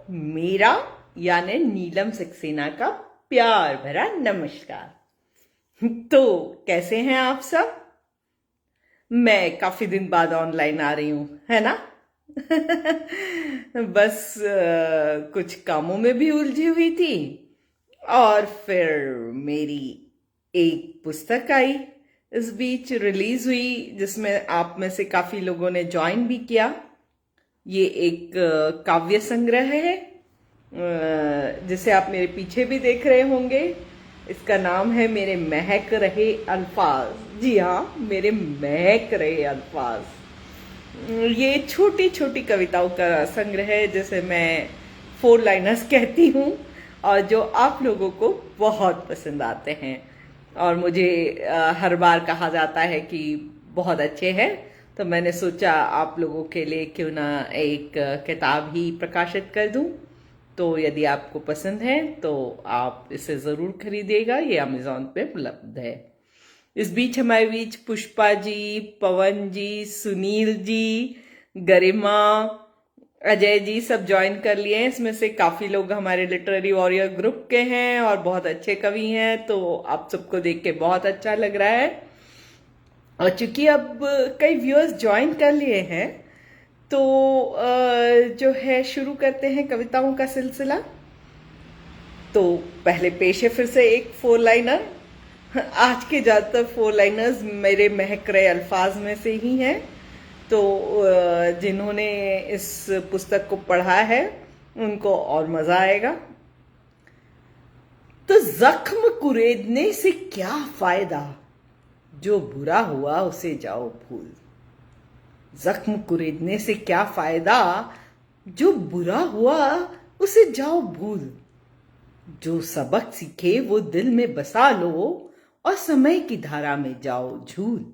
मेरा यानी नीलम सक्सेना का प्यार भरा नमस्कार। तो कैसे हैं आप सब? मैं काफी दिन बाद ऑनलाइन आ रही हूँ, है ना? बस कुछ कामों में भी उलझी हुई थी और फिर मेरी एक पुस्तक आई, इस बीच रिलीज हुई, जिसमें आप में से काफी लोगों ने ज्वाइन भी किया। ये एक काव्य संग्रह है, जिसे आप मेरे पीछे भी देख रहे होंगे। इसका नाम है मेरे महक रहे अल्फाज। जी हाँ, मेरे महक रहे अल्फाज। ये छोटी छोटी कविताओं का संग्रह है, जिसे मैं 4 लाइनर्स कहती हूँ, और जो आप लोगों को बहुत पसंद आते हैं और मुझे हर बार कहा जाता है कि बहुत अच्छे हैं। तो मैंने सोचा आप लोगों के लिए क्यों ना एक किताब ही प्रकाशित कर दूं। तो यदि आपको पसंद है तो आप इसे ज़रूर खरीदिएगा, ये अमेज़ॉन पे उपलब्ध है। इस बीच हमारे बीच पुष्पा जी, पवन जी, सुनील जी, गरिमा, अजय जी सब ज्वाइन कर लिए हैं। इसमें से काफ़ी लोग हमारे लिटरेरी वॉरियर ग्रुप के हैं और बहुत अच्छे कवि हैं, तो आप सबको देख के बहुत अच्छा लग रहा है। और चूंकि अब कई व्यूअर्स ज्वाइन कर लिए हैं, तो जो है शुरू करते हैं कविताओं का सिलसिला। तो पहले पेश है फिर से एक 4 लाइनर। आज के ज़्यादातर 4 लाइनर्स मेरे महक रहे अल्फाज में से ही हैं। तो जिन्होंने इस पुस्तक को पढ़ा है उनको और मज़ा आएगा। तो जख्म कुरेदने से क्या फायदा, जो बुरा हुआ उसे जाओ भूल। जख्म कुरेदने से क्या फायदा, जो बुरा हुआ उसे जाओ भूल। जो सबक सीखे वो दिल में बसा लो और समय की धारा में जाओ झूल।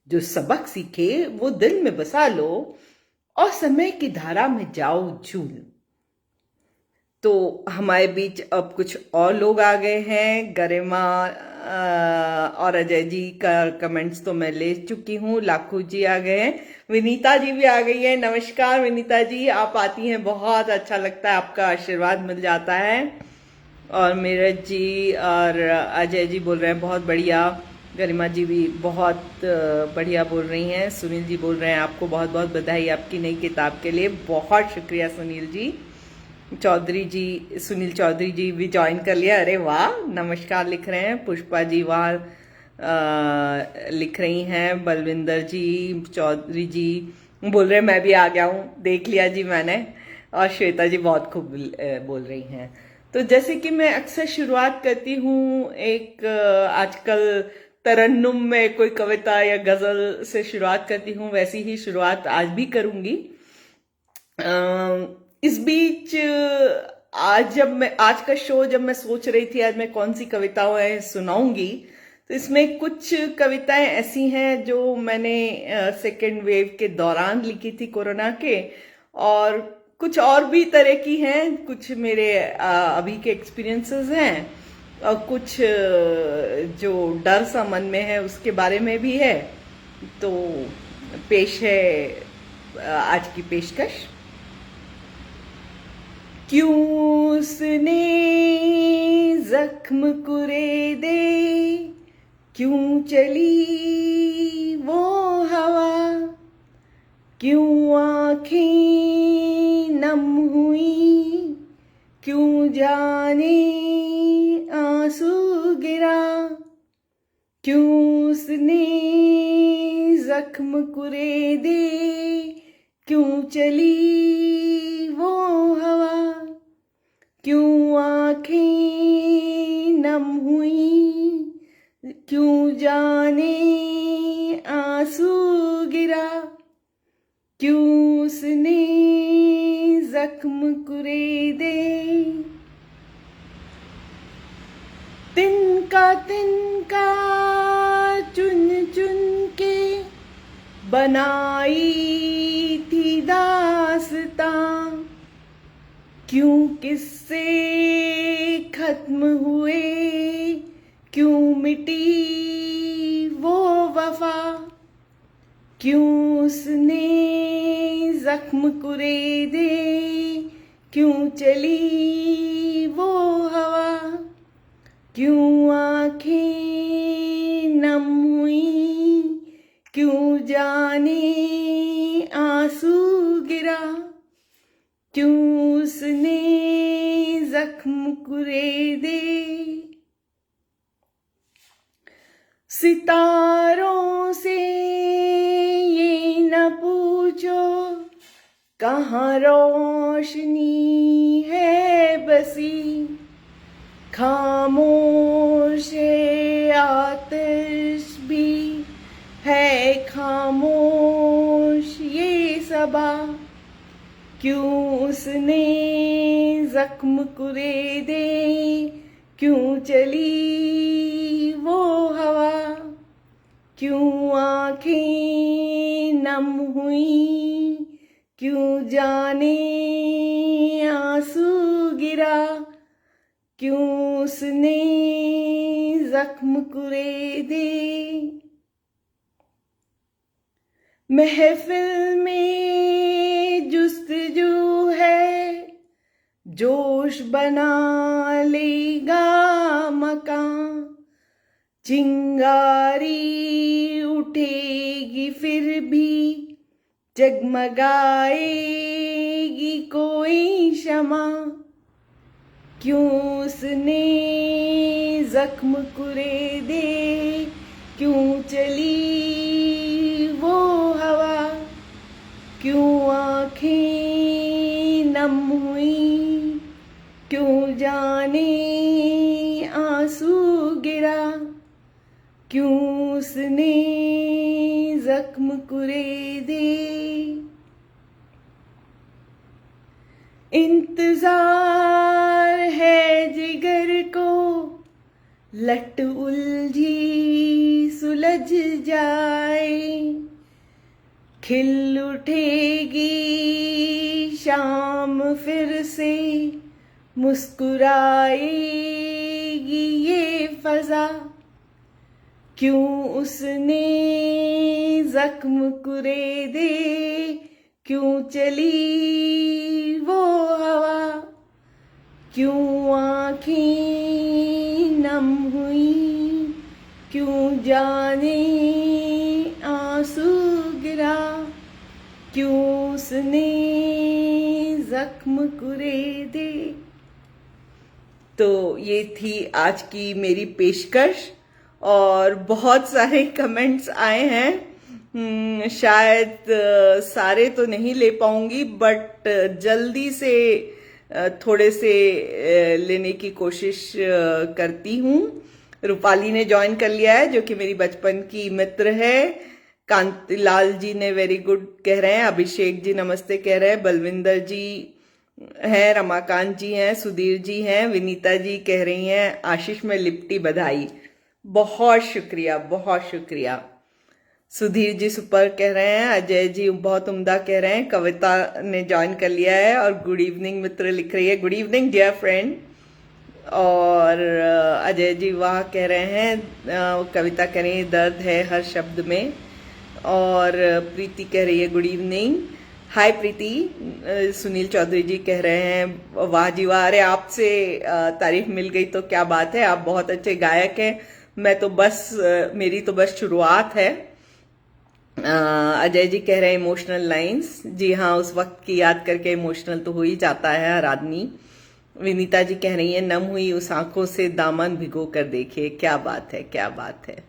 जो सबक सीखे वो दिल में बसा लो और समय की धारा में जाओ झूल। तो हमारे बीच अब कुछ और लोग आ गए हैं। गरिमा और अजय जी का कमेंट्स तो मैं ले चुकी हूँ। लाखू जी आ गए हैं, विनीता जी भी आ गई है। नमस्कार विनीता जी, आप आती हैं, बहुत अच्छा लगता है, आपका आशीर्वाद मिल जाता है। और मीरज जी और अजय जी बोल रहे हैं बहुत बढ़िया। गरिमा जी भी बहुत बढ़िया बोल रही हैं। सुनील जी बोल रहे हैं आपको बहुत बहुत बधाई आपकी नई किताब के लिए। बहुत शुक्रिया सुनील जी। चौधरी जी, सुनील चौधरी जी भी ज्वाइन कर लिया, अरे वाह, नमस्कार लिख रहे हैं। पुष्पा जी वहाँ लिख रही हैं। बलविंदर जी, चौधरी जी बोल रहे हैं मैं भी आ गया हूँ, देख लिया जी मैंने। और श्वेता जी बहुत खूब बोल रही हैं। तो जैसे कि मैं अक्सर शुरुआत करती हूँ, एक आजकल तरन्नुम में कोई कविता या गजल से शुरुआत करती हूँ, वैसी ही शुरुआत आज भी करूँगी। इस बीच आज का शो जब मैं सोच रही थी आज मैं कौन सी कविताएं सुनाऊंगी, तो इसमें कुछ कविताएं ऐसी हैं जो मैंने सेकेंड वेव के दौरान लिखी थी कोरोना के, और कुछ और भी तरह की हैं। कुछ मेरे अभी के एक्सपीरियंसेस हैं और कुछ जो डर सा मन में है उसके बारे में भी है। तो पेश है आज की पेशकश। क्यों उसने जख्म कुरेदे, क्यों चली वो हवा, क्यों आंखें नम हुई, क्यों जाने आंसू गिरा। क्यों उसने जख्म कुरेदे, क्यों चली वो हवा, क्यों आंखें नम हुई, क्यों जाने आंसू गिरा। क्यों उसने जख्म कुरेदे। तिनका तिनका चुन चुन के बनाई थी दास्तां, क्यों किससे खत्म हुए, क्यों मिटी वो वफा। क्यों उसने जख्म कुरेदे, क्यों चली वो हवा, क्यों आंखें नम हुई, क्यों जाने आंसू गिरा, क्यों उसने जख्म कुरेदे। सितारों से ये न पूछो कहाँ रोशनी है बसी, खामोश है आतिश भी है खामोश ये सबा, क्यों उसने जख्म कुरेदे, क्यों चली वो हवा, क्यों आंखें नम हुई, क्यों जाने आंसू गिरा, क्यों उसने जख्म कुरेदे। महफिल में जुस्तजू है, जोश बना लेगा मकान, चिंगारी उठेगी फिर भी जगमगाएगी कोई शमा, क्यों उसने जख्म कुरेदे, क्यों चली वो हवा, क्यों आंखें नम हुई, क्यों जाने आंसू गिरा, क्यों उसने जख्म कुरेदे। इंतजार है जिगर को लट उलझी सुलझ जाए, खिल उठेगी शाम फिर से, मुस्कुराएगी ये फजा, क्यों उसने जख्म कुरेदे, क्यों चली वो हवा, क्यों आंखें नम हुई, क्यों जाने आंसू गिरा, क्यों उसने जख्म कुरेदे। तो ये थी आज की मेरी पेशकश और बहुत सारे कमेंट्स आए हैं। शायद सारे तो नहीं ले पाऊंगी बट जल्दी से थोड़े से लेने की कोशिश करती हूँ। रूपाली ने ज्वाइन कर लिया है जो कि मेरी बचपन की मित्र है। कांतिलाल जी ने वेरी गुड कह रहे हैं, अभिषेक जी नमस्ते कह रहे हैं, बलविंदर जी हैं, रमाकांत जी हैं, सुधीर जी हैं, विनीता जी कह रही हैं आशीष में लिपटी बधाई। बहुत शुक्रिया, बहुत शुक्रिया। सुधीर जी सुपर कह रहे हैं, अजय जी बहुत उम्दा कह रहे हैं, कविता ने ज्वाइन कर लिया है और गुड इवनिंग मित्र लिख रही है, गुड इवनिंग डियर फ्रेंड। और अजय जी वाह कह रहे हैं, कविता कह रही है दर्द है हर शब्द में। और प्रीति कह रही है गुड इवनिंग, हाय प्रीति। सुनील चौधरी जी कह रहे हैं वाह जी वाह, अरे आपसे तारीफ मिल गई तो क्या बात है, आप बहुत अच्छे गायक हैं। मैं तो बस मेरी तो बस शुरुआत है। अजय जी कह रहे हैं इमोशनल लाइंस, जी हाँ उस वक्त की याद करके इमोशनल तो हो ही जाता है हर आदमी। विनीता जी कह रही है नम हुई उस आंखों से दामन भिगो कर देखिए, क्या बात है, क्या बात है।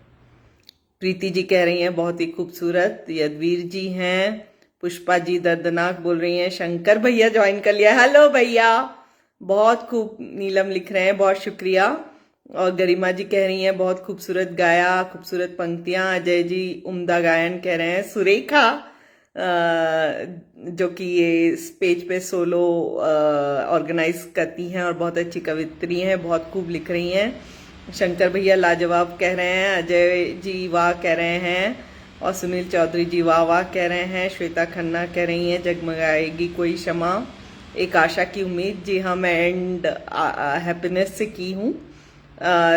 प्रीति जी कह रही हैं बहुत ही खूबसूरत। यदवीर जी हैं, पुष्पा जी दर्दनाक बोल रही हैं, शंकर भैया ज्वाइन कर लिया, हेलो भैया, बहुत खूब। नीलम लिख रहे हैं बहुत शुक्रिया। और गरिमा जी कह रही हैं बहुत खूबसूरत गाया, खूबसूरत पंक्तियां। अजय जी उम्दा गायन कह रहे हैं। सुरेखा जो कि ये पेज पे सोलो ऑर्गेनाइज करती हैं और बहुत अच्छी कवित्री हैं, बहुत खूब लिख रही हैं। शंकर भैया लाजवाब कह रहे हैं। अजय जी वाह कह रहे हैं और सुनील चौधरी जी वाह वाह कह रहे हैं। श्वेता खन्ना कह रही हैं जगमगाएगी कोई शमा, एक आशा की उम्मीद। जी हाँ मैं एंड हैप्पीनेस से की हूँ।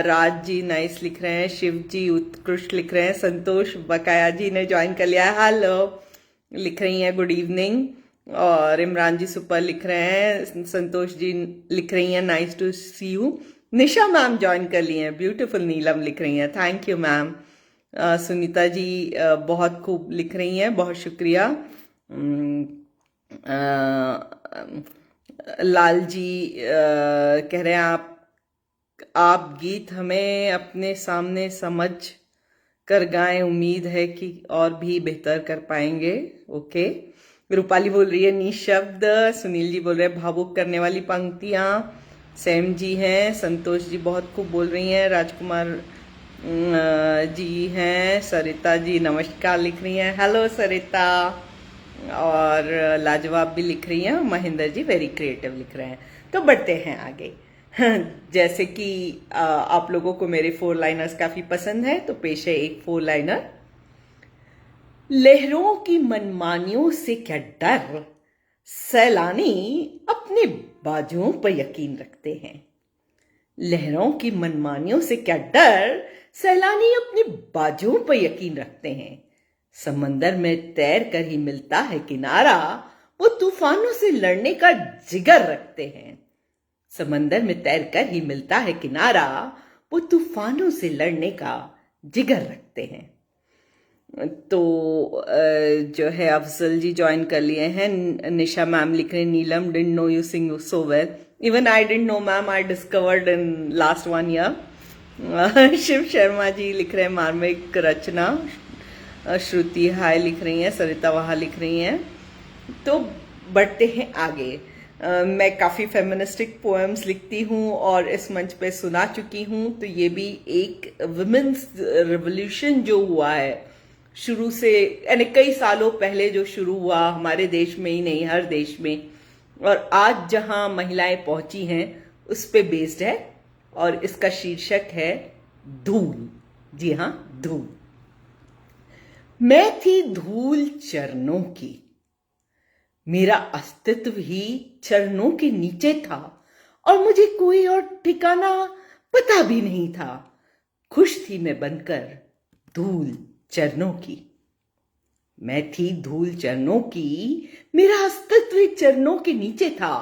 राज जी नाइस लिख रहे हैं। शिव जी उत्कृष्ट लिख रहे हैं। संतोष बकाया जी ने ज्वाइन कर लिया है, हेलो लिख रही हैं गुड इवनिंग। और इमरान जी सुपर लिख रहे हैं, संतोष जी लिख रही हैं nice to see you, Nisha ma'am join कर ली हैं, ब्यूटीफुल नीलम लिख रही हैं, thank you ma'am. Sunita ji बहुत खूब लिख रही हैं, बहुत शुक्रिया। लाल जी कह रहे हैं आप गीत हमें अपने सामने समझ कर गाएं, उम्मीद है कि और भी बेहतर कर पाएंगे। ओके। रूपाली बोल रही है निशब्द, सुनील जी बोल रहे हैं भावुक करने वाली पंक्तियां, सैम जी हैं, संतोष जी बहुत खूब बोल रही हैं, राजकुमार जी हैं, सरिता जी नमस्कार लिख रही हैं, हेलो सरिता, और लाजवाब भी लिख रही हैं, महेंद्र जी वेरी क्रिएटिव लिख रहे हैं। तो बढ़ते हैं आगे। जैसे कि आप लोगों को मेरे 4 लाइनर्स काफी पसंद है, तो पेश है एक 4 लाइनर। लहरों की मनमानियों से क्या डर, सैलानी अपने बाजुओं पर यकीन रखते हैं। लहरों की मनमानियों से क्या डर, सैलानी अपने बाजुओं पर यकीन रखते हैं। समंदर में तैर कर ही मिलता है किनारा, वो तूफानों से लड़ने का जिगर रखते हैं। समंदर में तैर कर ही मिलता है किनारा, वो तूफानों से लड़ने का जिगर रखते हैं। तो जो है अफजल जी ज्वाइन कर लिए हैं, निशा मैम लिख रहे हैं Neelam didn't know you sing so well, even I didn't know ma'am, I discovered in last 1 year. Shiv Sharma ji लिख रहे हैं मार्मिक रचना, श्रुति हाय लिख रही हैं, सरिता वहा लिख रही हैं। तो बढ़ते हैं आगे। मैं काफ़ी फेमिनिस्टिक पोएम्स लिखती हूँ और इस मंच पे सुना चुकी हूँ, तो ये भी एक वुमेन्स रिवोल्यूशन जो हुआ है शुरू से, यानी कई सालों पहले जो शुरू हुआ हमारे देश में ही नहीं हर देश में, और आज जहाँ महिलाएं पहुंची हैं उस पे बेस्ड है, और इसका शीर्षक है धूल। जी हाँ, धूल। मैं थी धूल चरणों की, मेरा अस्तित्व ही चरणों के नीचे था, और मुझे कोई और ठिकाना पता भी नहीं था। खुश थी मैं बनकर धूल चरणों की। मैं थी धूल चरणों की, मेरा अस्तित्व ही चरणों के नीचे था,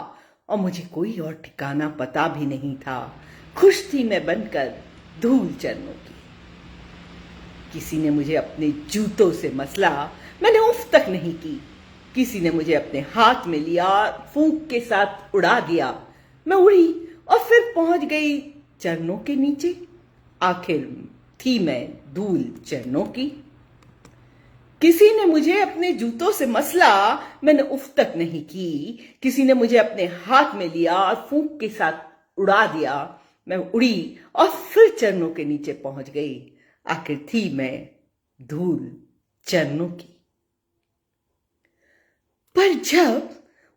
और मुझे कोई और ठिकाना पता भी नहीं था। खुश थी मैं बनकर धूल चरणों की। किसी ने मुझे अपने जूतों से मसला, मैंने उफ तक नहीं की। किसी ने मुझे अपने हाथ में लिया, फूंक के साथ उड़ा दिया। मैं उड़ी और फिर पहुंच गई चरणों के नीचे। आखिर थी मैं धूल चरणों की। किसी ने मुझे अपने जूतों से मसला, मैंने उफ तक नहीं की। किसी ने मुझे अपने हाथ में लिया और फूंक के साथ उड़ा दिया। मैं उड़ी और फिर चरणों के नीचे पहुंच गई। आखिर थी मैं धूल चरणों की। पर जब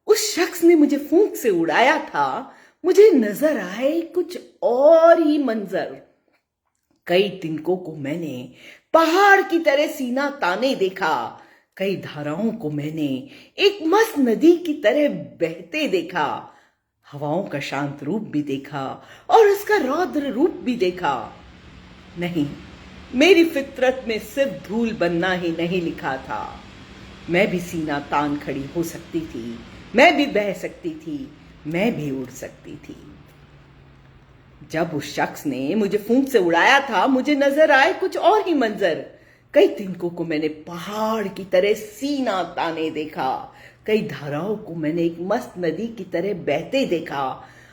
उस शख्स ने मुझे फूंक से उड़ाया था, मुझे नजर आए कुछ और ही मंजर। कई तिनकों को मैंने पहाड़ की तरह सीना ताने देखा। कई धाराओं को मैंने एक मस्त नदी की तरह बहते देखा। हवाओं का शांत रूप भी देखा और उसका रौद्र रूप भी देखा। नहीं, मेरी फितरत में सिर्फ धूल बनना ही नहीं लिखा था। मैं भी सीना तान खड़ी हो सकती थी, मैं भी बह सकती थी, मैं भी उड़ सकती थी। जब उस शख्स ने मुझे फूंक से उड़ाया था, मुझे नजर आए कुछ और ही मंजर। कई तिनकों को मैंने पहाड़ की तरह सीना ताने देखा। कई धाराओं को मैंने एक मस्त नदी की तरह बहते देखा।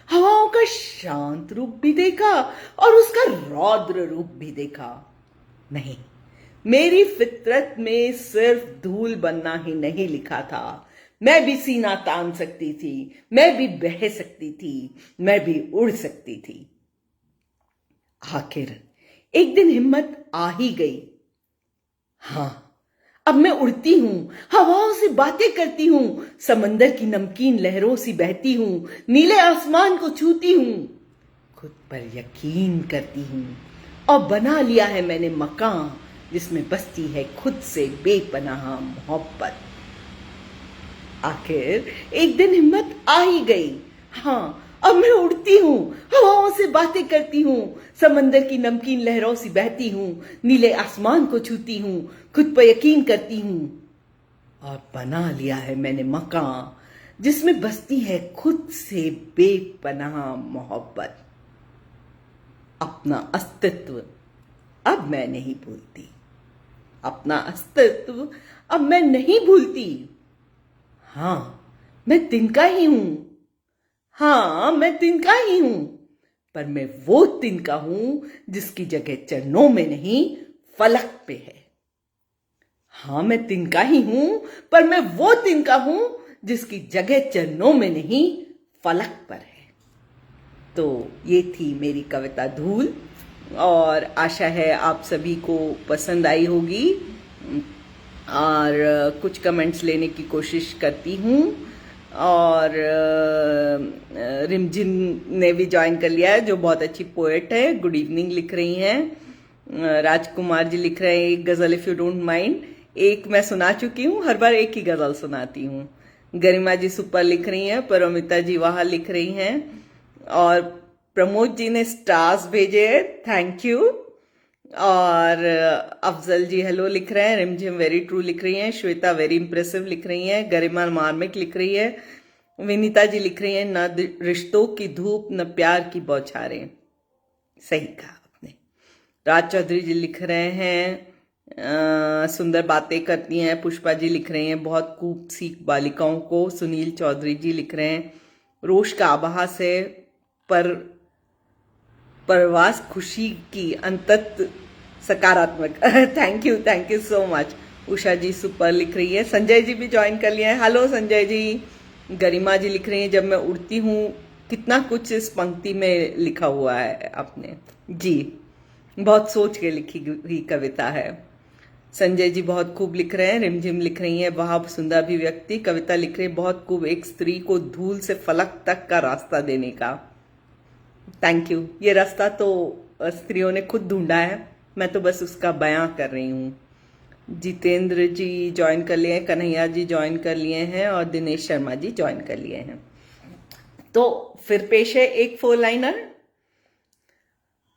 हवाओं का शांत रूप भी देखा और उसका रौद्र रूप भी देखा। नहीं, मेरी फितरत में सिर्फ धूल बनना ही नहीं लिखा था। मैं भी सीना तान सकती थी, मैं भी बह सकती थी, मैं भी उड़ सकती थी। आखिर एक दिन हिम्मत आ ही गई। हाँ, अब मैं उड़ती हूं, हवाओं से बातें करती हूं, समंदर की नमकीन लहरों से बहती हूं, नीले आसमान को छूती हूं, खुद पर यकीन करती हूं, और बना लिया है मैंने मकान जिसमें बसती है खुद से बेपनाह मोहब्बत। आखिर एक दिन हिम्मत आ ही गई। हाँ, अब मैं उड़ती हूँ, हवाओं से बातें करती हूँ, समंदर की नमकीन लहरों से बहती हूँ, नीले आसमान को छूती हूँ, खुद पर यकीन करती हूँ, और बना लिया है मैंने मकान जिसमें बसती है खुद से बेपनाह मोहब्बत। अपना अस्तित्व अब मैं नहीं भूलती, अपना अस्तित्व अब मैं नहीं भूलती। हाँ, मैं तिनका ही हूं, हाँ मैं तिनका ही हूं, पर मैं वो तिनका हूं जिसकी जगह चरणों में नहीं फलक पे है। हाँ मैं तिनका ही हूं, पर मैं वो तिनका हूं जिसकी जगह चरणों में नहीं फलक पर है। तो ये थी मेरी कविता धूल, और आशा है आप सभी को पसंद आई होगी। और कुछ कमेंट्स लेने की कोशिश करती हूँ। और रिमझिम ने भी ज्वाइन कर लिया है, जो बहुत अच्छी पोएट है, गुड इवनिंग लिख रही हैं। राजकुमार जी लिख रहे हैं एक गजल इफ यू डोंट माइंड। एक मैं सुना चुकी हूँ, हर बार एक ही गजल सुनाती हूँ। गरिमा जी सुपर लिख रही हैं, परमिता जी वहां लिख रही हैं, और प्रमोद जी ने स्टार्स भेजे, थैंक यू। और अफजल जी हेलो लिख रहे हैं, रिमझिम वेरी ट्रू लिख रही हैं, श्वेता वेरी इंप्रेसिव लिख रही हैं, गरिमा मार्मिक लिख रही है, विनीता जी लिख रही हैं न रिश्तों की धूप न प्यार की बौछारें। सही कहा आपने। राज चौधरी जी लिख रहे हैं सुंदर बातें करती हैं। पुष्पा जी लिख रहे हैं बहुत खूब सीख बालिकाओं को। सुनील चौधरी जी लिख रहे हैं रोश का आभास है पर परवास खुशी की अंतत सकारात्मक। Thank you so much. Usha ji super लिख रही है, संजय जी भी ज्वाइन कर लिए हैं, हेलो संजय जी। गरिमा जी लिख रही हैं जब मैं उड़ती हूँ, कितना कुछ इस पंक्ति में लिखा हुआ है आपने जी, बहुत सोच के लिखी हुई कविता है। संजय जी बहुत खूब लिख रहे हैं, रिमझिम लिख रही हैं वहां सुंदर अभिव्यक्ति। कविता लिख रही है बहुत खूब, एक स्त्री को धूल से फलक तक का रास्ता देने का। Thank you. ये रास्ता तो स्त्रियों ने खुद ढूंढा है, मैं तो बस उसका बयां कर रही हूँ। जितेंद्र जी ज्वाइन कर लिए हैं, कन्हैया जी ज्वाइन कर लिए हैं, और दिनेश शर्मा जी ज्वाइन कर लिए हैं। तो फिर पेश है एक 4 लाइनर।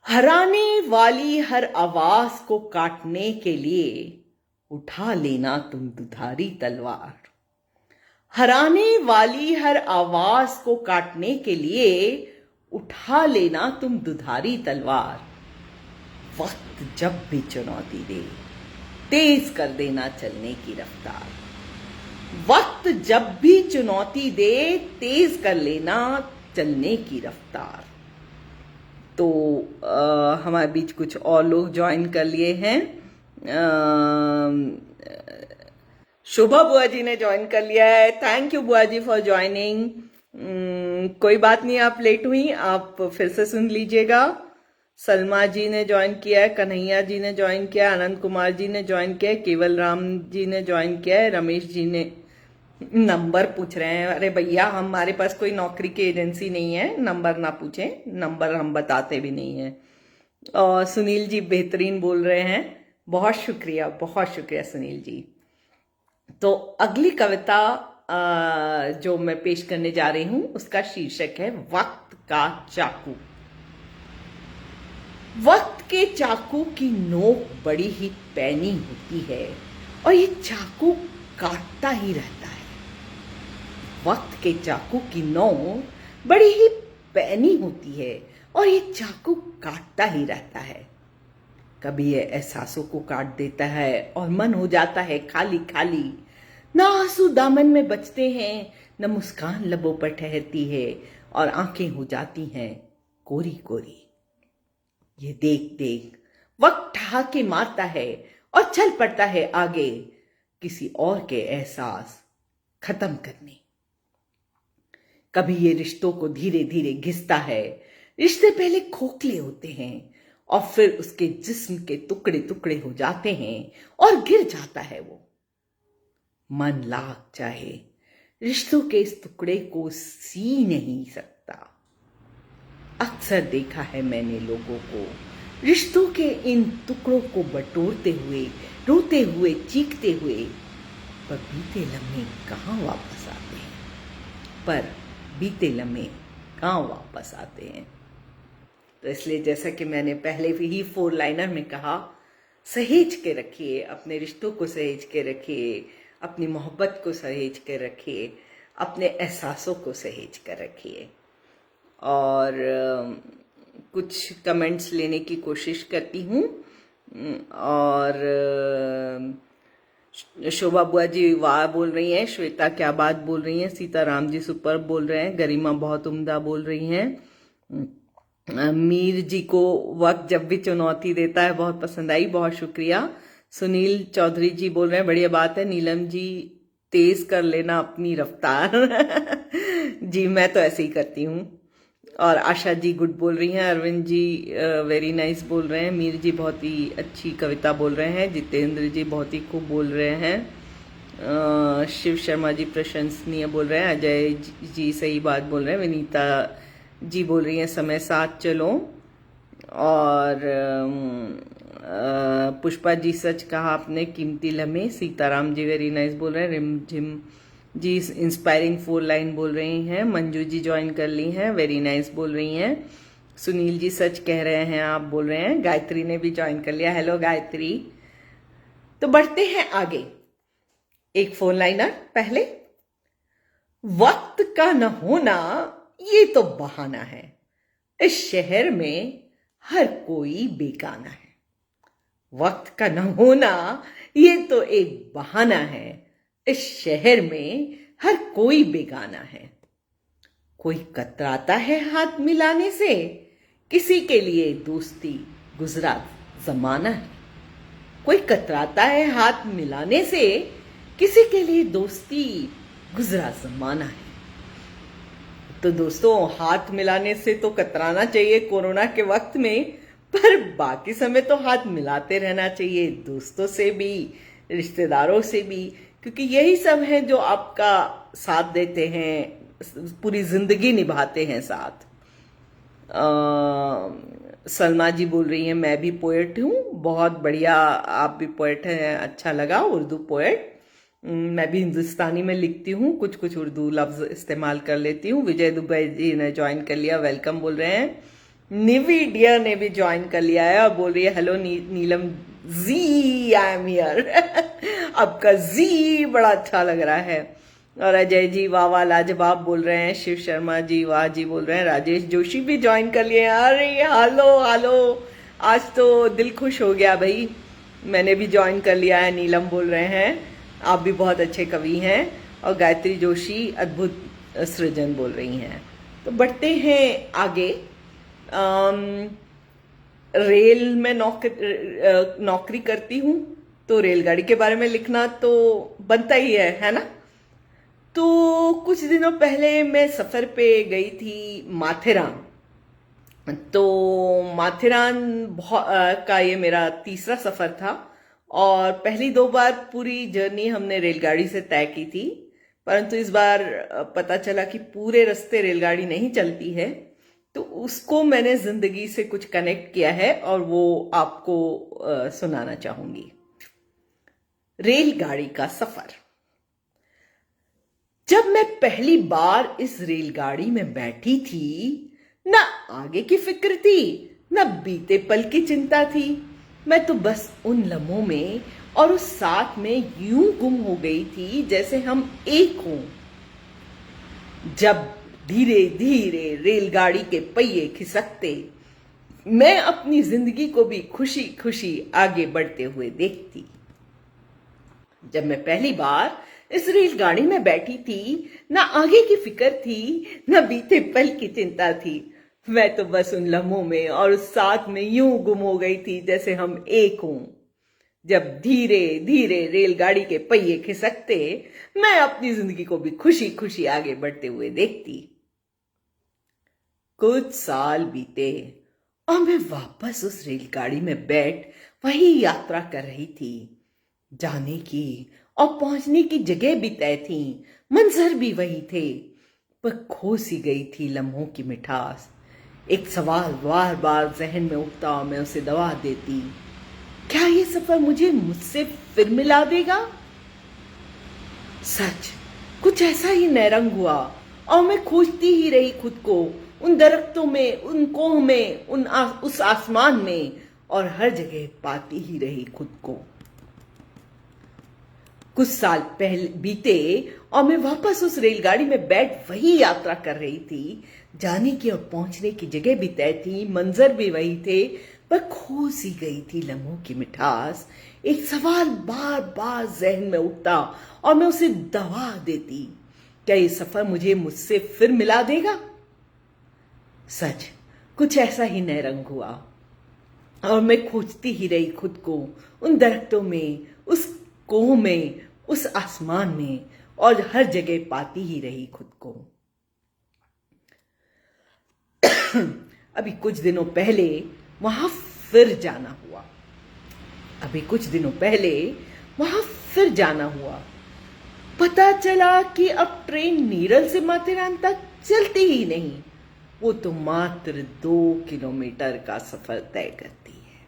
हराने वाली हर आवाज को काटने के लिए उठा लेना तुम दुधारी तलवार। हराने वाली हर आवाज को काटने के लिए उठा लेना तुम दुधारी तलवार। वक्त जब भी चुनौती दे तेज कर देना चलने की रफ्तार। वक्त जब भी चुनौती दे तेज कर लेना चलने की रफ्तार। तो हमारे बीच कुछ और लोग ज्वाइन कर लिए हैं। शोभा बुआ जी ने ज्वाइन कर लिया है, थैंक यू बुआ जी फॉर ज्वाइनिंग। कोई बात नहीं, आप लेट हुई, आप फिर से सुन लीजिएगा। सलमा जी ने ज्वाइन किया है, कन्हैया जी ने ज्वाइन किया है, आनंद कुमार जी ने ज्वाइन किया है, केवल राम जी ने ज्वाइन किया है, रमेश जी ने नंबर पूछ रहे हैं। अरे भैया, हमारे पास कोई नौकरी की एजेंसी नहीं है, नंबर ना पूछें, नंबर हम बताते भी नहीं है। और सुनील जी बेहतरीन बोल रहे हैं, बहुत शुक्रिया सुनील जी। तो अगली कविता जो मैं पेश करने जा रही हूं उसका शीर्षक है वक्त का चाकू। वक्त के चाकू की नोक बड़ी ही पैनी होती है और ये चाकू काटता ही रहता है। वक्त के चाकू की नोक बड़ी ही पैनी होती है और ये चाकू काटता ही रहता है। कभी ये एहसासों को काट देता है और मन हो जाता है खाली खाली। ना आंसू दामन में बचते हैं, न मुस्कान लबों पर ठहरती है, और आंखें हो जाती हैं कोरी कोरी। ये देख देख वक्त ठहाके मारता है और चल पड़ता है आगे किसी और के एहसास खत्म करने। कभी ये रिश्तों को धीरे धीरे घिसता है। रिश्ते पहले खोखले होते हैं और फिर उसके जिस्म के टुकड़े टुकड़े हो जाते हैं और गिर जाता है वो। मन लाख चाहे रिश्तों के इस टुकड़े को सी नहीं सकता। अक्सर देखा है मैंने लोगों को रिश्तों के इन टुकड़ों को बटोरते हुए, रोते हुए, चीखते हुए, पर बीते लम्हे कहाँ वापस आते हैं। तो इसलिए जैसा कि मैंने पहले ही 4 लाइनर में कहा, सहेज के रखिए, अपने रिश्तों को सहेज के रखिए, अपनी मोहब्बत को सहेज कर रखिए, अपने एहसासों को सहेज कर रखिए। और कुछ कमेंट्स लेने की कोशिश करती हूँ। और शोभा बुआ जी वाह बोल रही हैं, श्वेता क्या बात बोल रही हैं, सीताराम जी सुपर बोल रहे हैं, गरिमा बहुत उम्दा बोल रही हैं। मीर जी को वक्त जब भी चुनौती देता है बहुत पसंद आई, बहुत शुक्रिया। सुनील चौधरी जी बोल रहे हैं बढ़िया बात है, नीलम जी तेज कर लेना अपनी रफ्तार। जी मैं तो ऐसे ही करती हूँ। और आशा जी गुड बोल रही हैं, अरविंद जी वेरी नाइस बोल रहे हैं, मीर जी बहुत ही अच्छी कविता बोल रहे हैं, जितेंद्र जी बहुत ही खूब बोल रहे हैं, शिव शर्मा जी प्रशंसनीय बोल रहे हैं, अजय जी सही बात बोल रहे हैं, विनीता जी बोल रही हैं समय साथ चलो। और पुष्पा जी सच कहा आपने, कीमती लम्हे। सीताराम जी वेरी नाइस बोल रहे हैं, रिमझिम जी इंस्पायरिंग 4 लाइन बोल रही हैं, मंजू जी ज्वाइन कर ली हैं, वेरी नाइस बोल रही हैं। सुनील जी सच कह रहे हैं आप बोल रहे हैं, गायत्री ने भी ज्वाइन कर लिया, हेलो गायत्री। तो बढ़ते हैं आगे। एक फोन लाइनर पहले, वक्त का न होना ये तो बहाना है, इस शहर में हर कोई बेगाना है। वक्त का न होना ये तो एक बहाना है, इस शहर में हर कोई बेगाना है। कोई कतराता है हाथ मिलाने से, किसी के लिए दोस्ती गुजरा जमाना है। कोई कतराता है हाथ मिलाने से, किसी के लिए दोस्ती गुजरा जमाना है। तो दोस्तों हाथ मिलाने से तो कतराना चाहिए कोरोना के वक्त में, पर बाकी समय तो हाथ मिलाते रहना चाहिए, दोस्तों से भी रिश्तेदारों से भी, क्योंकि यही सब है जो आपका साथ देते हैं, पूरी जिंदगी निभाते हैं साथ। सलमा जी बोल रही हैं मैं भी पोएट हूँ, बहुत बढ़िया, आप भी पोएट हैं, अच्छा लगा, उर्दू पोएट। मैं भी हिंदुस्तानी में लिखती हूँ, कुछ कुछ उर्दू लफ्ज इस्तेमाल कर लेती हूँ। विजय दुबे जी ने ज्वाइन कर लिया, वेलकम बोल रहे हैं। निवी डियर ने भी ज्वाइन कर लिया है और बोल रही है hello Neelam ji I am here. आपका जी बड़ा अच्छा लग रहा है। और अजय जी वाह वाह लाजवाब बोल रहे हैं, शिव शर्मा जी वाह जी बोल रहे हैं, राजेश जोशी भी ज्वाइन कर लिए। अरे हेलो हेलो, आज तो दिल खुश हो गया भाई, मैंने भी ज्वाइन कर लिया है। नीलम बोल रहे हैं आप भी बहुत अच्छे कवि हैं, और गायत्री जोशी अद्भुत सृजन बोल रही हैं। तो बढ़ते हैं आगे। रेल में नौकरी करती हूँ, तो रेलगाड़ी के बारे में लिखना तो बनता ही है ना। तो कुछ दिनों पहले मैं सफर पे गई थी माथेरान। तो माथेरान का ये मेरा तीसरा सफर था, और पहली 2 बार पूरी जर्नी हमने रेलगाड़ी से तय की थी, परंतु इस बार पता चला कि पूरे रास्ते रेलगाड़ी नहीं चलती है, तो उसको मैंने जिंदगी से कुछ कनेक्ट किया है और वो आपको सुनाना चाहूंगी। रेलगाड़ी का सफर। जब मैं पहली बार इस रेलगाड़ी में बैठी थी, ना आगे की फिक्र थी, ना बीते पल की चिंता थी। मैं तो बस उन लम्हों में और उस साथ में यूं गुम हो गई थी जैसे हम एक हों। जब धीरे धीरे रेलगाड़ी के पहिए खिसकते, मैं अपनी जिंदगी को भी खुशी खुशी आगे बढ़ते हुए देखती। जब मैं पहली बार इस रेलगाड़ी में बैठी थी, ना आगे की फिक्र थी, ना बीते पल की चिंता थी। मैं तो बस उन लम्हों में और उस साथ में यूं गुम हो गई थी जैसे हम एक हों। जब धीरे धीरे रेलगाड़ी के पहिए खिसकते, मैं अपनी जिंदगी को भी खुशी खुशी आगे बढ़ते हुए देखती। कुछ साल बीते और मैं वापस उस रेलगाड़ी में बैठ वही यात्रा कर रही थी। जाने की और पहुंचने की जगह भी तय थी, मंजर भी वही थे, पर खो सी गई थी लम्हों की मिठास। एक सवाल बार बार जहन में उठता और मैं उसे दबा देती, क्या ये सफर मुझे मुझसे फिर मिला देगा? सच कुछ ऐसा ही नैरंग हुआ और मैं खोजती ही रही खुद को, उन दरख्तों में, उन कोह में, उस आसमान में, और हर जगह पाती ही रही खुद को। कुछ साल पहले बीते और मैं वापस उस रेलगाड़ी में बैठ वही यात्रा कर रही थी। जाने की और पहुंचने की जगह भी तय थी, मंजर भी वही थे, पर खो सी गई थी लम्हों की मिठास। एक सवाल बार बार जहन में उठता और मैं उसे दबा देती, क्या ये सफर मुझे मुझसे फिर मिला देगा? सच कुछ ऐसा ही नैरंग हुआ और मैं खोजती ही रही खुद को, उन दरख्तों में, उस कोह में, उस आसमान में, और हर जगह पाती ही रही खुद को। अभी कुछ दिनों पहले वहां फिर जाना हुआ। पता चला कि अब ट्रेन नीरल से माथेरान तक चलती ही नहीं। वो तो मात्र 2 किलोमीटर का सफर तय करती है।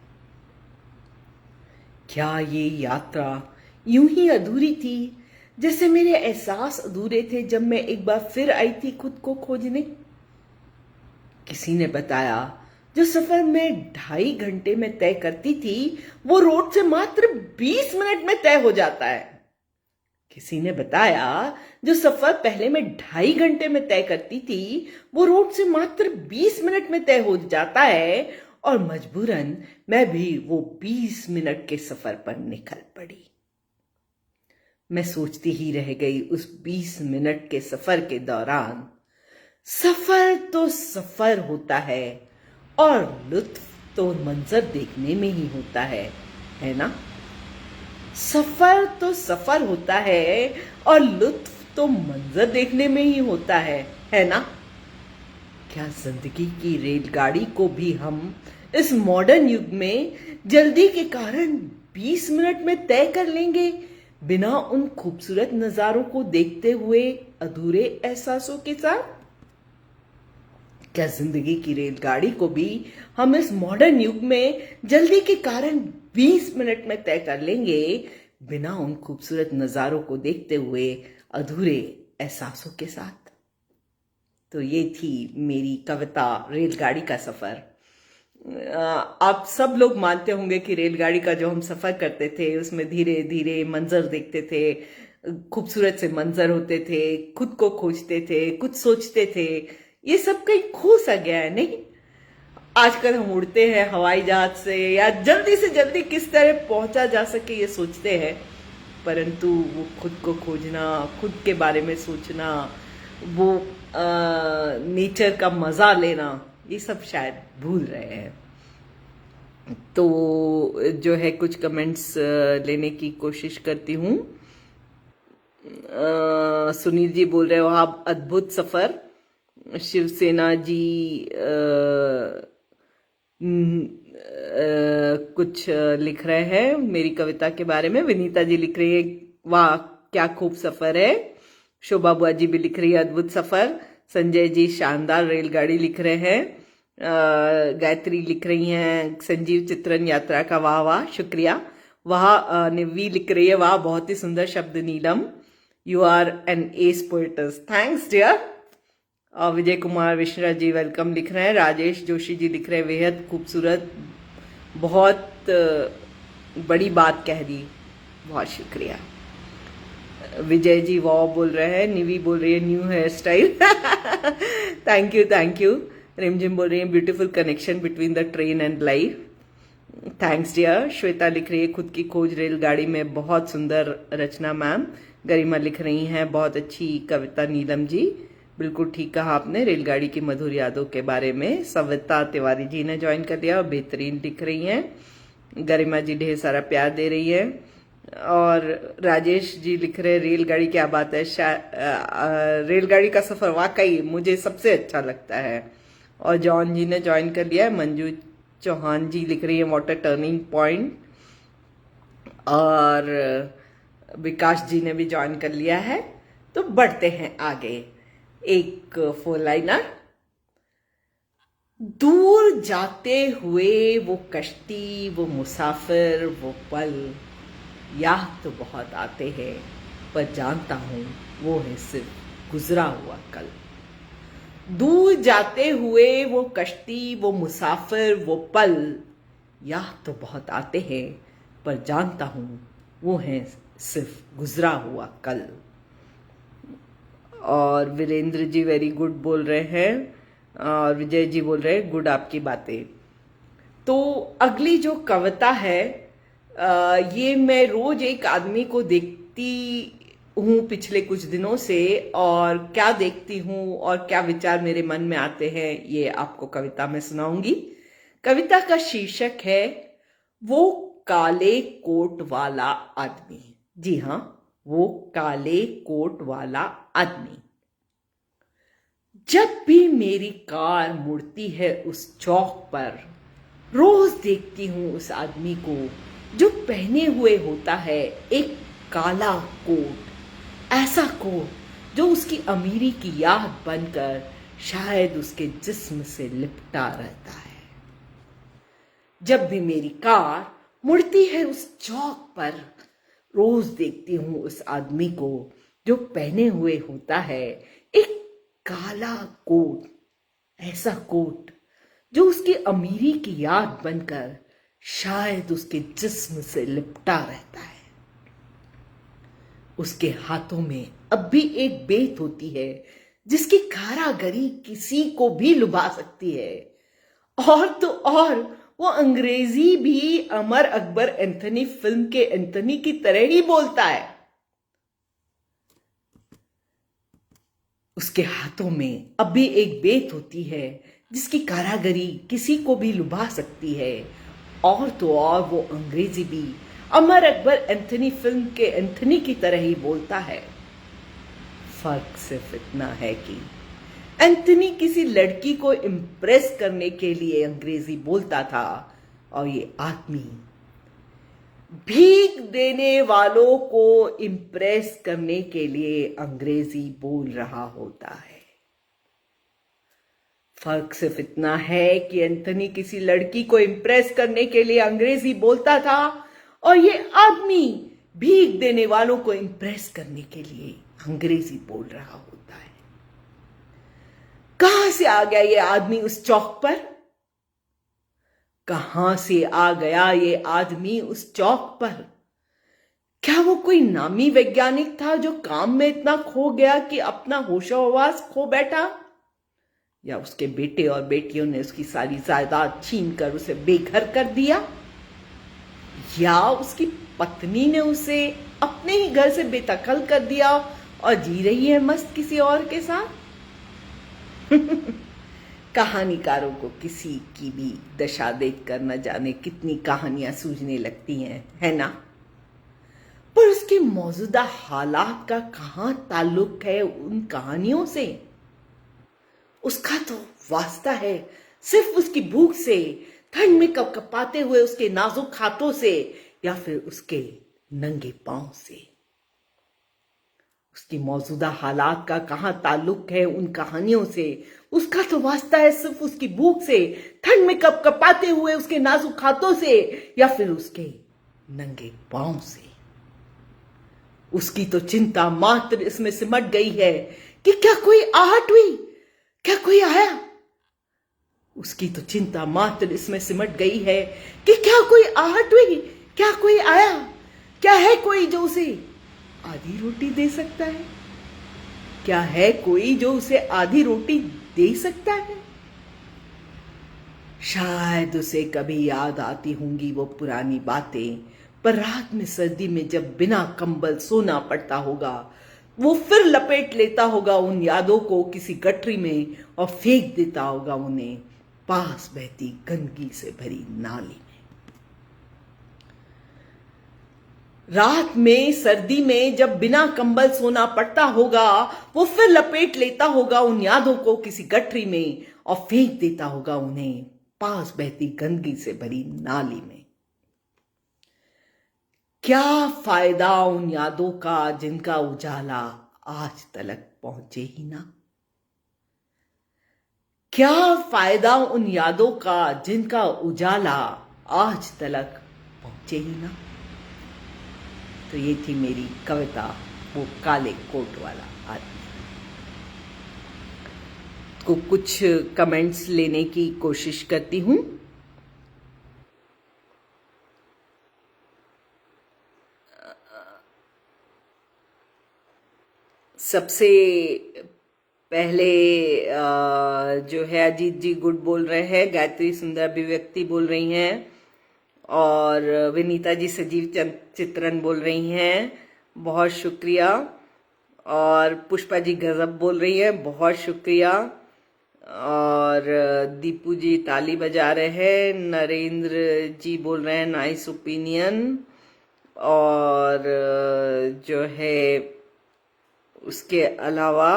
क्या ये यात्रा यूं ही अधूरी थी, जैसे मेरे एहसास अधूरे थे जब मैं एक बार फिर आई थी खुद को खोजने? किसी ने बताया जो सफर मैं 2.5 घंटे में तय करती थी, वो रोड से मात्र 20 मिनट में तय हो जाता है। किसी ने बताया जो सफर पहले मैं 2.5 घंटे में तय करती थी, वो रोड से मात्र 20 मिनट में तय हो जाता है। और मजबूरन मैं भी वो 20 मिनट के सफर पर निकल पड़ी। मैं सोचती ही रह गई उस 20 मिनट के सफर के दौरान, सफर तो सफर होता है और लुत्फ तो मंजर देखने में ही होता है ना? सफर तो सफर होता है और लुत्फ तो मंजर देखने में ही होता है ना? क्या जिंदगी की रेलगाड़ी को भी हम इस मॉडर्न युग में जल्दी के कारण 20 मिनट में तय कर लेंगे, बिना उन खूबसूरत नजारों को देखते हुए अधूरे एहसासों के साथ? क्या जिंदगी की रेलगाड़ी को भी हम इस मॉडर्न युग में जल्दी के कारण 20 मिनट में तय कर लेंगे, बिना उन खूबसूरत नजारों को देखते हुए अधूरे एहसासों के साथ? तो ये थी मेरी कविता रेलगाड़ी का सफर। आप सब लोग मानते होंगे कि रेलगाड़ी का जो हम सफर करते थे उसमें धीरे धीरे मंजर देखते थे, खूबसूरत से मंजर होते थे, खुद को खोजते थे, कुछ सोचते थे। ये सब कहीं खो सा गया है नहीं? आजकल हम उड़ते हैं हवाई जहाज से, या जल्दी से जल्दी किस तरह पहुंचा जा सके ये सोचते हैं, परंतु वो खुद को खोजना, खुद के बारे में सोचना, वो नेचर का मजा लेना, ये सब शायद भूल रहे हैं। तो जो है कुछ कमेंट्स लेने की कोशिश करती हूँ। सुनील जी बोल रहे हो आप अद्भुत सफर। शिवसेना जी कुछ लिख रहे हैं मेरी कविता के बारे में। विनीता जी लिख रही है वाह क्या खूब सफर है। शोभा बुआ जी भी लिख रही है अद्भुत सफर। संजय जी शानदार रेलगाड़ी लिख रहे हैं। गायत्री लिख रही हैं संजीव चित्रण यात्रा का वाह वाह शुक्रिया। वाह निवी लिख रही है वाह बहुत ही सुंदर शब्द Neelam, you are an ace poets, thanks dear. Vijay Kumar Vishra ji welcome लिख रहे हैं। राजेश जोशी जी लिख रहे हैं बेहद खूबसूरत, बहुत बड़ी बात कह दी, बहुत शुक्रिया। विजय जी वाह बोल रहे हैं। निवी बोल रही है new hair style thank you. Rimjhim बोल रही है beautiful connection between the train and life, thanks dear. Shweta लिख रही है खुद की खोज रेलगाड़ी में, बहुत सुंदर रचना मैम। गरिमा लिख रही हैं बहुत अच्छी कविता नीलम जी, बिल्कुल ठीक कहा आपने रेलगाड़ी की मधुर यादों के बारे में। सविता तिवारी जी ने ज्वाइन कर लिया और बेहतरीन लिख रही हैं। गरिमा जी ढेर सारा प्यार दे रही है। और राजेश जी लिख रहे रेलगाड़ी क्या बात है, रेलगाड़ी का सफर वाकई मुझे सबसे अच्छा लगता है। और जॉन जी ने ज्वाइन कर लिया है। मंजू चौहान जी लिख रही है वाटर टर्निंग पॉइंट। और विकास जी ने भी ज्वाइन कर लिया है। तो बढ़ते हैं आगे। एक 4 लाइनर। दूर जाते हुए वो कश्ती, वो मुसाफिर, वो पल, याद तो बहुत आते हैं, पर जानता हूं वो है सिर्फ गुजरा हुआ कल। दूर जाते हुए वो कश्ती, वो मुसाफिर, वो पल, याद तो बहुत आते हैं, पर जानता हूं वो है सिर्फ गुजरा हुआ कल। और वीरेंद्र जी वेरी गुड बोल रहे हैं और विजय जी बोल रहे हैं गुड आपकी बातें। तो अगली जो कविता है ये मैं रोज एक आदमी को देखती हूँ पिछले कुछ दिनों से, और क्या देखती हूँ और क्या विचार मेरे मन में आते हैं ये आपको कविता में सुनाऊंगी। कविता का शीर्षक है वो काले कोट वाला आदमी। जी हाँ, वो काले कोट वाला आदमी। जब भी मेरी कार मुड़ती है उस चौक पर, रोज देखती हूं उस आदमी को जो पहने हुए होता है एक काला कोट, ऐसा कोट जो उसकी अमीरी की याद बनकर शायद उसके जिस्म से लिपटा रहता है। जब भी मेरी कार मुड़ती है उस चौक पर, रोज देखती हूं उस आदमी को जो पहने हुए होता है एक काला कोट, ऐसा कोट जो उसकी अमीरी की याद बनकर शायद उसके जिस्म से लिपटा रहता है। उसके हाथों में अब भी एक बेत होती है जिसकी कारागरी किसी को भी लुभा सकती है। और तो और वो अंग्रेजी भी अमर अकबर एंथनी फिल्म के एंथनी की तरह ही बोलता है। उसके हाथों में अब भी एक बेत होती है जिसकी कारागरी किसी को भी लुभा सकती है। और तो और वो अंग्रेजी भी अमर अकबर एंथनी फिल्म के एंथनी की तरह ही बोलता है। फर्क सिर्फ इतना है कि एंथनी किसी लड़की को इम्प्रेस करने के लिए अंग्रेजी बोलता था और ये आदमी भीख देने वालों को इम्प्रेस करने के लिए अंग्रेजी बोल रहा होता है। फर्क सिर्फ इतना है कि एंथनी किसी लड़की को इम्प्रेस करने के लिए अंग्रेजी बोलता था और ये आदमी भीख देने वालों को इम्प्रेस करने के लिए अंग्रेजी बोल रहा होता है। कहां से आ गया ये आदमी उस चौक पर? कहां से आ गया ये आदमी उस चौक पर? क्या वो कोई नामी वैज्ञानिक था जो काम में इतना खो गया कि अपना होशो-हवास खो बैठा? या उसके बेटे और बेटियों ने उसकी सारी जायदाद छीन कर उसे बेघर कर दिया? या उसकी पत्नी ने उसे अपने ही घर से बेदखल कर दिया और जी रही है मस्त किसी और के साथ? कहानीकारों को किसी की भी दशा देखकर न जाने कितनी कहानियां सूझने लगती हैं, है ना? पर उसके मौजूदा हालात का कहां ताल्लुक है उन कहानियों से? उसका तो वास्ता है सिर्फ उसकी भूख से, ठंड में कपकपाते हुए उसके नाजुक हाथों से, या फिर उसके नंगे पांव से। उसकी मौजूदा हालात का कहां ताल्लुक है उन कहानियों से? उसका तो वास्ता है सिर्फ उसकी भूख से, ठंड में कपकपाते हुए उसके नाजुक हाथों से, या फिर उसके नंगे पांव से। उसकी तो चिंता मात्र इसमें सिमट गई है कि क्या कोई आहट हुई, क्या कोई आया? उसकी तो चिंता मात्र इसमें सिमट गई है कि क्या कोई आहट हुई, क्या कोई आया? क्या है कोई जो उसे आधी रोटी दे सकता है? क्या है कोई जो उसे आधी रोटी दे सकता है? शायद उसे कभी याद आती होंगी वो पुरानी बातें, पर रात में सर्दी में जब बिना कंबल सोना पड़ता होगा, वो फिर लपेट लेता होगा उन यादों को किसी गठरी में और फेंक देता होगा उन्हें पास बहती गंदगी से भरी नाली में। रात में सर्दी में जब बिना कंबल सोना पड़ता होगा, वो फिर लपेट लेता होगा उन यादों को किसी गठरी में और फेंक देता होगा उन्हें पास बहती गंदगी से भरी नाली में। क्या फायदा उन यादों का जिनका उजाला आज तलक पहुंचे ही ना? क्या फायदा उन यादों का जिनका उजाला आज तलक पहुंचे ही ना? तो ये थी मेरी कविता वो काले कोट वाला आदमी। को कुछ कमेंट्स लेने की कोशिश करती हूं। सबसे पहले जो है अजीत जी गुड बोल रहे हैं, गायत्री सुंदर अभिव्यक्ति बोल रही हैं, और विनीता जी सजीव चित्रण बोल रही हैं, बहुत शुक्रिया। और पुष्पा जी गजब बोल रही हैं, बहुत शुक्रिया। और दीपू जी ताली बजा रहे हैं, नरेंद्र जी बोल रहे हैं नाइस ओपिनियन, और जो है उसके अलावा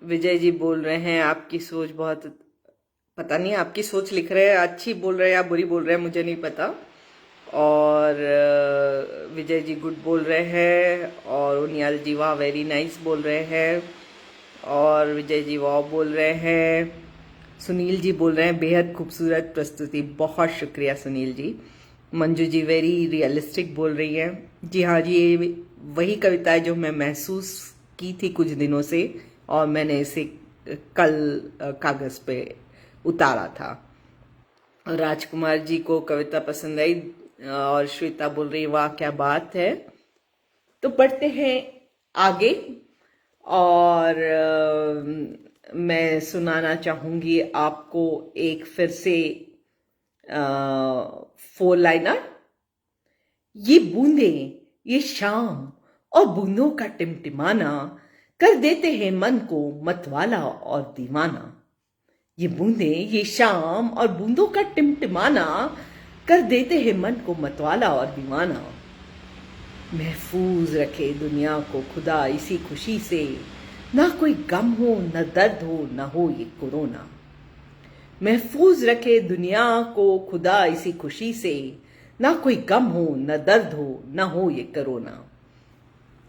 विजय जी बोल रहे हैं आपकी सोच बहुत, पता नहीं आपकी सोच लिख रहे हैं, अच्छी बोल रहे हैं या बुरी बोल रहे हैं मुझे नहीं पता। और विजय जी गुड बोल रहे हैं, और उनियाल जी वाह वेरी नाइस बोल रहे हैं, और विजय जी वाह बोल रहे हैं। सुनील जी बोल रहे हैं बेहद खूबसूरत प्रस्तुति, बहुत शुक्रिया सुनील जी। मंजू जी वेरी रियलिस्टिक बोल रही है। जी हाँ जी, ये वही कविता है जो मैं महसूस की थी कुछ दिनों से, और मैंने इसे कल कागज पे उतारा था। राजकुमार जी को कविता पसंद आई, और श्वेता बोल रही वाह क्या बात है। तो पढ़ते हैं आगे, और मैं सुनाना चाहूंगी आपको एक फिर से 4 लाइनर। ये बूंदे, ये शाम और बूंदों का टिमटिमाना कर देते हैं मन को मतवाला और दीवाना। ये बूंदे, ये शाम और बूंदों का टिमटिमाना कर देते हैं मन को मतवाला और दीवाना। महफूज रखे दुनिया को खुदा इसी खुशी से, ना कोई गम हो न दर्द हो न हो ये कोरोना। महफूज रखे दुनिया को खुदा इसी खुशी से, ना कोई गम हो न दर्द हो न हो ये कोरोना।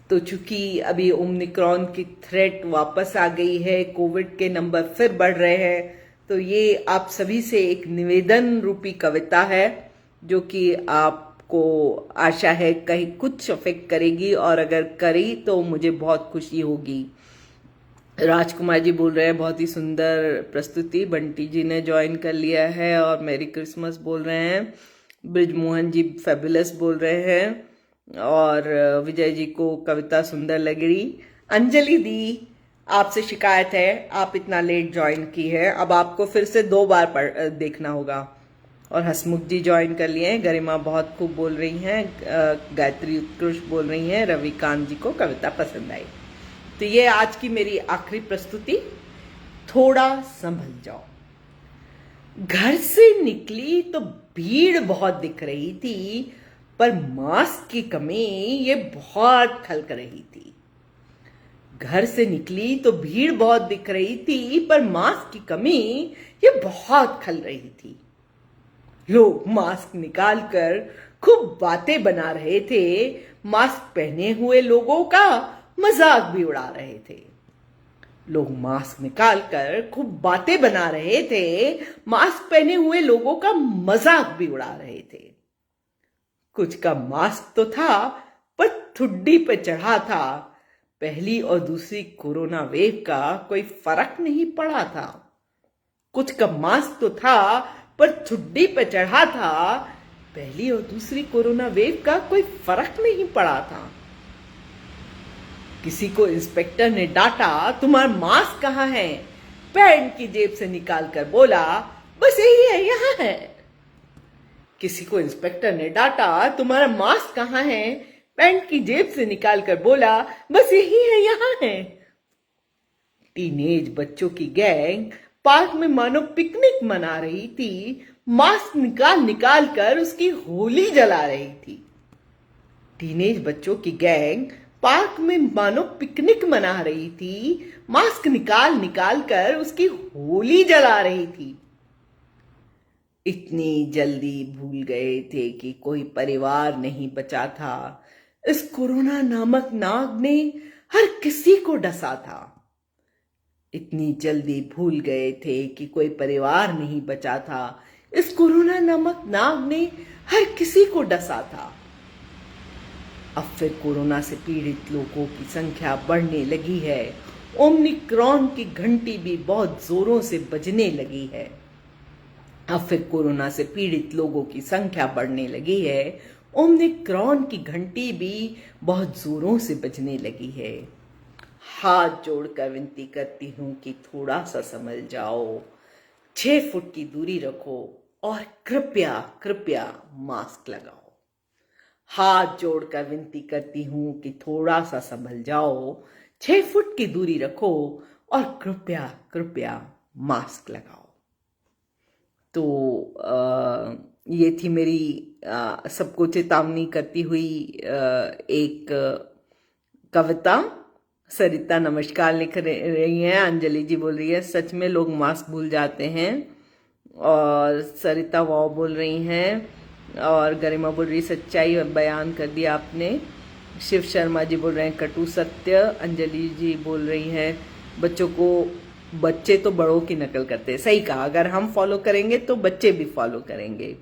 तो चूंकि अभी ओमिक्रॉन की थ्रेट वापस आ गई है, कोविड के नंबर फिर बढ़ रहे हैं, तो ये आप सभी से एक निवेदन रूपी कविता है जो कि आपको आशा है कहीं कुछ अफेक्ट करेगी, और अगर करी तो मुझे बहुत खुशी होगी। राजकुमार जी बोल रहे हैं बहुत ही सुंदर प्रस्तुति, बंटी जी ने ज्वाइन कर लिया है और मेरी क्रिसमस बोल रहे हैं। ब्रिजमोहन जी फेबुलस बोल रहे हैं, और विजय जी को कविता सुंदर लग रही। अंजलि दी आपसे शिकायत है, आप इतना लेट ज्वाइन की है, अब आपको फिर से 2 बार देखना होगा। और हसमुख जी ज्वाइन कर लिए हैं, गरिमा बहुत खूब बोल रही हैं, गायत्री उत्कृष्ट बोल रही हैं, रविकांत जी को कविता पसंद आई। तो ये आज की मेरी आखिरी प्रस्तुति। थोड़ा संभल जाओ। घर से निकली तो भीड़ बहुत दिख रही थी, पर मास्क की कमी ये बहुत खलक रही थी। घर से निकली तो भीड़ बहुत दिख रही थी, पर मास्क की कमी ये बहुत खल रही थी। लोग मास्क निकालकर खूब बातें बना रहे थे, मास्क पहने हुए लोगों का मजाक भी उड़ा रहे थे। लोग मास्क निकालकर खूब बातें बना रहे थे, मास्क पहने हुए लोगों का मजाक भी उड़ा रहे थे। कुछ का मास्क तो था, पर ठुड्डी पे चढ़ा था। पहली और दूसरी कोरोना वेव का कोई फर्क नहीं पड़ा था। कुछ का मास्क तो था, पर ठुड्डी पे चढ़ा था। पहली और दूसरी कोरोना वेव का कोई फर्क नहीं पड़ा था। किसी को इंस्पेक्टर ने डांटा, तुम्हारा मास्क कहाँ है? पैंट की जेब से निकालकर बोला, बस यही है, यहाँ है। किसी को इंस्पेक्टर ने डांटा, तुम्हारा मास्क कहाँ है? पैंट की जेब से निकालकर बोला, बस यही है, यहाँ है। टीनेज बच्चों की गैंग पार्क में मानो पिकनिक मना रही थी, मास्क निकाल निकाल कर उसकी होली जला रही थी। टीनेज बच्चों की गैंग पार्क में मानो पिकनिक मना रही थी, मास्क निकाल निकाल कर उसकी होली जला रही थी। इतनी जल्दी भूल गए थे कि कोई परिवार नहीं बचा था। इस कोरोना नामक नाग ने हर किसी को डसा था। इतनी जल्दी भूल गए थे कि कोई परिवार नहीं बचा था। इस कोरोना नामक नाग ने हर किसी को डसा था। अब फिर कोरोना से पीड़ित लोगों की संख्या बढ़ने लगी है। ओमिक्रॉन की घंटी भी बहुत जोरों से बजने लगी है। अब फिर कोरोना से पीड़ित लोगों की संख्या बढ़ने लगी है। ओमिक्रॉन की घंटी भी बहुत जोरों से बजने लगी है। हाथ जोड़कर विनती करती हूँ कि थोड़ा सा संभल जाओ, 6 फुट की दूरी रखो और कृपया कृपया मास्क लगाओ। हाथ जोड़कर विनती करती हूँ कि थोड़ा सा संभल जाओ, 6 फुट की दूरी रखो और कृपया कृपया मास्क लगाओ। तो ये थी मेरी सबको चेतावनी करती हुई एक कविता। सरिता नमस्कार लिख रही हैं, अंजलि जी बोल रही है सच में लोग मास्क भूल जाते हैं, और सरिता वाओ बोल रही हैं, और गरिमा बोल रही सच्चाई बयान कर दिया आपने। शिव शर्मा जी बोल रहे हैं कटु सत्य। अंजलि जी बोल रही हैं बच्चे तो बड़ों की नकल करते हैं। सही कहा, अगर हम फॉलो करेंगे तो बच्चे भी फॉलो करेंगे।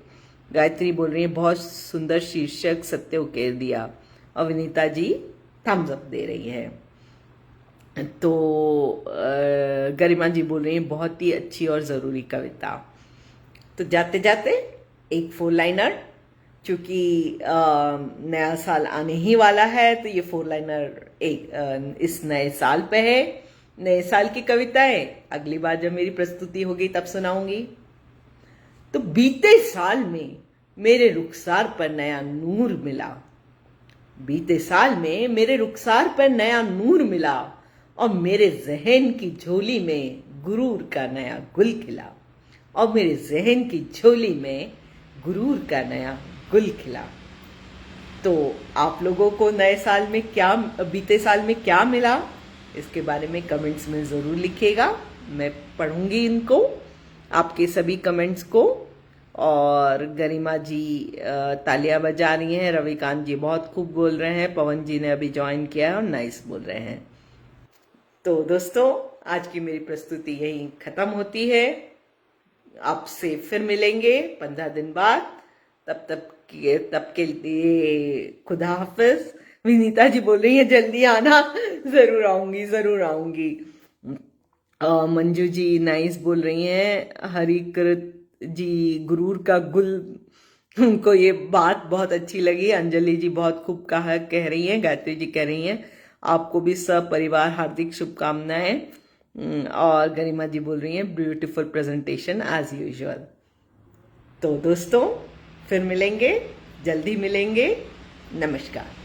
गायत्री बोल रही है बहुत सुंदर शीर्षक, सत्य उकेर दिया। और विनीता जी थम्स अप दे रही है। तो गरिमा जी बोल रही हैं बहुत ही अच्छी और ज़रूरी कविता। तो जाते जाते एक 4 लाइनर, चूंकि नया साल आने ही वाला है तो ये 4 लाइनर इस नए साल पे है। नए साल की कविताएं अगली बार जब मेरी प्रस्तुति होगी तब सुनाऊंगी। तो बीते साल में मेरे रुखसार पर नया नूर मिला, बीते साल में मेरे रुखसार पर नया नूर मिला, और मेरे जहन की झोली में गुरूर का नया गुल खिला, और मेरे जहन की झोली में गुरूर का नया गुल खिला। तो आप लोगों को नए साल में क्या, बीते साल में क्या मिला, इसके बारे में कमेंट्स में ज़रूर लिखिएगा। मैं पढ़ूंगी इनको, आपके सभी कमेंट्स को। और गरिमा जी तालियां बजा रही हैं, रविकांत जी बहुत खूब बोल रहे हैं, पवन जी ने अभी ज्वाइन किया है और नाइस बोल रहे हैं। तो दोस्तों आज की मेरी प्रस्तुति यही खत्म होती है। आपसे फिर मिलेंगे 15 दिन बाद। तब के लिए खुदा हाफिज। विनीता जी बोल रही है जल्दी आना। जरूर आऊंगी, जरूर आऊंगी। मंजू जी नाइस बोल रही हैं। हरिकृत जी गुरूर का गुल, उनको ये बात बहुत अच्छी लगी। अंजलि जी बहुत खूब कह रही हैं। गायत्री जी कह रही हैं आपको भी सब परिवार हार्दिक शुभकामनाएं। और गरिमा जी बोल रही हैं ब्यूटीफुल प्रेजेंटेशन एज यूजुअल। तो दोस्तों फिर मिलेंगे, जल्दी मिलेंगे। नमस्कार।